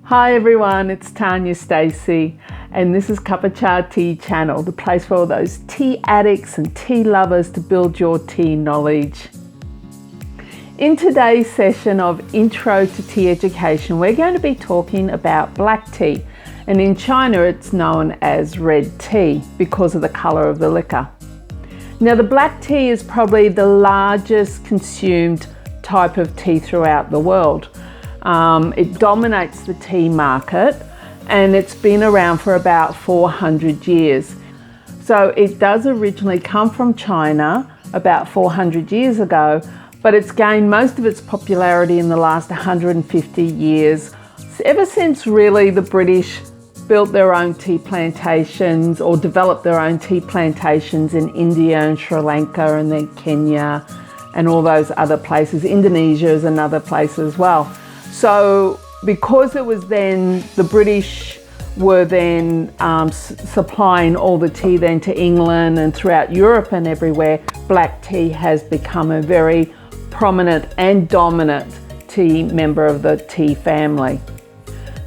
Hi everyone, it's Tanya Stacey and this is Cup of Cha Tea Channel, the place for all those tea addicts and tea lovers to build your tea knowledge. In today's session of Intro to Tea Education, we're going to be talking about black tea, and in China it's known as red tea because of the colour of the liquor. Now the black tea is probably the largest consumed type of tea throughout the world. It dominates the tea market and it's been around for about 400 years. So it does originally come from China about 400 years ago, but it's gained most of its popularity in the last 150 years, ever since really the British built their own tea plantations or developed their own tea plantations in India and Sri Lanka and then Kenya and all those other places. Indonesia is another place as well. So because it was then, the British were then supplying all the tea then to England and throughout Europe and everywhere, black tea has become a very prominent and dominant tea member of the tea family.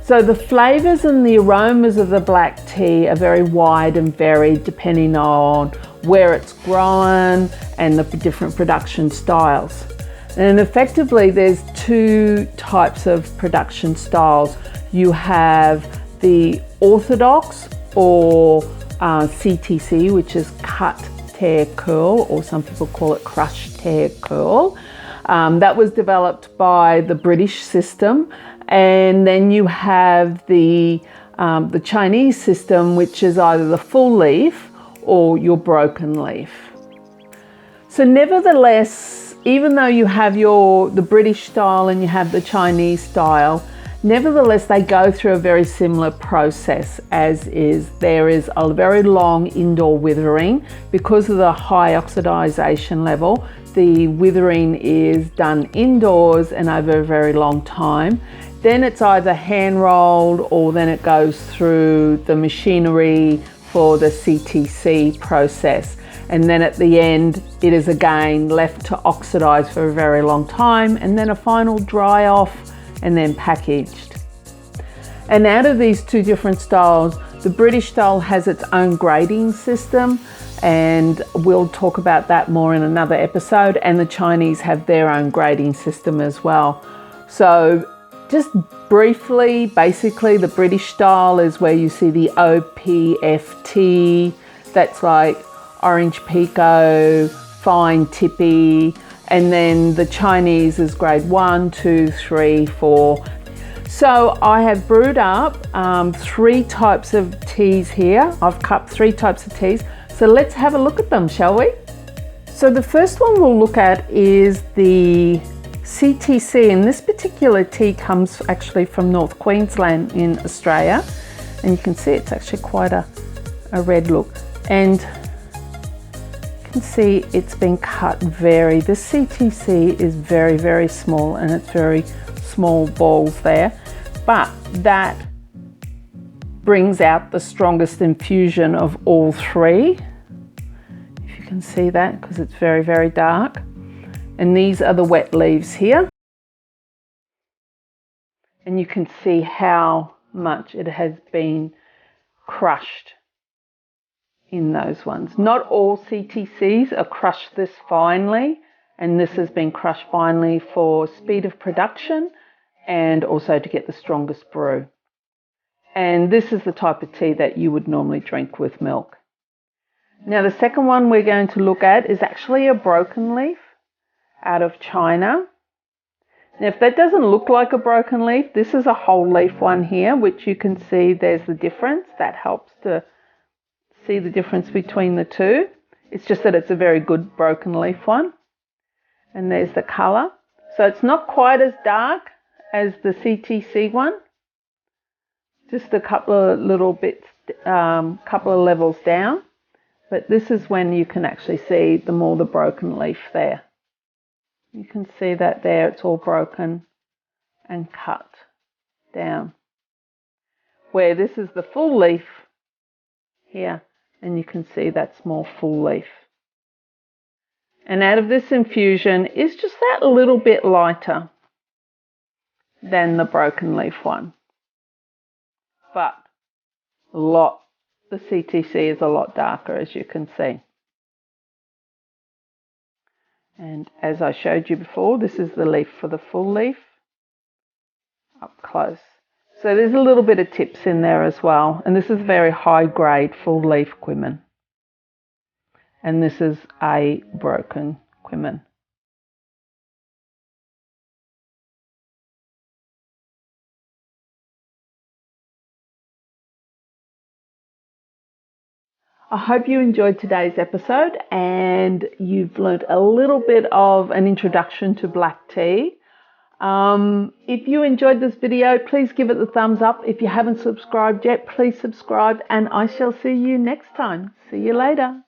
So the flavours and the aromas of the black tea are very wide and varied depending on where it's grown and the different production styles. And effectively there's two types of production styles. You have the orthodox or CTC, which is cut, tear, curl, or some people call it crush, tear, curl. That was developed by the British system. And then you have the Chinese system, which is either the full leaf or your broken leaf. So nevertheless, even though you have the British style and you have the Chinese style, nevertheless they go through a very similar process, as is there is a very long indoor withering. Because of the high oxidization level, the withering is done indoors and over a very long time. Then it's either hand rolled or then it goes through the machinery for the CTC process. And then at the end, it is again left to oxidize for a very long time, and then a final dry off and then packaged. And out of these two different styles, the British style has its own grading system, and we'll talk about that more in another episode, and the Chinese have their own grading system as well. So just briefly, basically the British style is where you see the OPFT, that's like Orange Pekoe, Fine Tippy, and then the Chinese is grade 1, 2, 3, 4. So I have brewed up 3 types of teas here. I've cupped 3 types of teas. So let's have a look at them, shall we? So the first one we'll look at is the CTC, and this particular tea comes actually from North Queensland in Australia. And you can see it's actually quite a red look. And you can see it's been cut the CTC is very, very small, and it's very small balls there, but that brings out the strongest infusion of all 3. If you can see that, because it's very, very dark. And these are the wet leaves here. And you can see how much it has been crushed in those ones. Not all CTCs are crushed this finely, and this has been crushed finely for speed of production and also to get the strongest brew. And this is the type of tea that you would normally drink with milk. Now the second one we're going to look at is actually a broken leaf out of China. Now if that doesn't look like a broken leaf, this is a whole leaf one here, which you can see there's the difference. That helps to see the difference between the two. It's just that it's a very good broken leaf one. And there's the colour. So it's not quite as dark as the CTC one. Just a couple of little bits, couple of levels down. But this is when you can actually see the broken leaf there. You can see that there, it's all broken and cut down. Where this is the full leaf here, and you can see that's more full leaf. And out of this infusion is just that little bit lighter than the broken leaf one. but the CTC is a lot darker, as you can see. And as I showed you before, this is the leaf for the full leaf, up close. So there's a little bit of tips in there as well. And this is very high grade full leaf Quimmin. And this is a broken Quimmin. I hope you enjoyed today's episode and you've learnt a little bit of an introduction to black tea. If you enjoyed this video, please give it the thumbs up. If you haven't subscribed yet, please subscribe, and I shall see you next time. See you later.